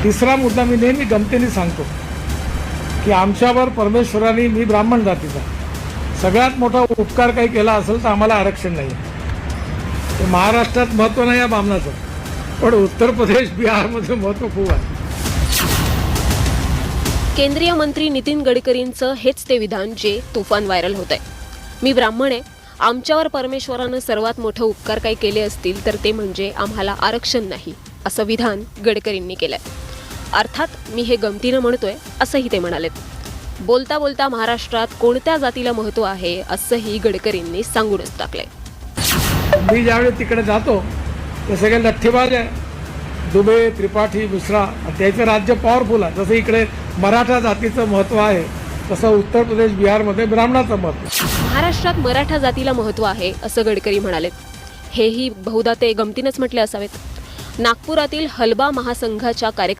तिसरा मुद्दा मी नेहमी गमतीने सांगतो की आमच्यावर परमेश्वराने, मी ब्राह्मण जातीचा, सगळ्यात मोठा उपकार काही केला असेल तर आम्हाला आरक्षण नाही. तर महाराष्ट्रात महत्त्व नाही या बामणाचं, पण उत्तर प्रदेश, बिहारमध्ये महत्त्व खूप आहे. केंद्रीय मंत्री नितीन गडकरींचं हेच ते विधान जे तुफान व्हायरल होत आहे. मी ब्राह्मण आहे, आमच्यावर परमेश्वरानं सर्वात मोठं उपकार काही केले असतील तर ते म्हणजे आम्हाला आरक्षण नाही, असं विधान गडकरींनी केलंय. अर्थात मी हे गमतीनं म्हणतोय असंही ते म्हणालेत. बोलता बोलता महाराष्ट्रात कोणत्या जातीला महत्त्व आहे असंही गडकरींनी सांगूनच टाकलंय. मी ज्यावेळी तिकडे जातो ते सगळे लठ्ठीबाज आहे, दुबे, त्रिपाठी, मिश्रा, त्याचं राज्य पॉवरफुल आहे. जसं इकडे मराठा जातीचं महत्त्व आहे तसं उत्तर प्रदेश, बिहारमध्ये ब्राह्मणाचं महत्त्व. महाराष्ट्रात मराठा जातीला महत्त्व आहे असं गडकरी म्हणालेत. हेही बहुधा ते गमतीनंच म्हटले असावेत. नागपुरातील हलबा महासंघाच्या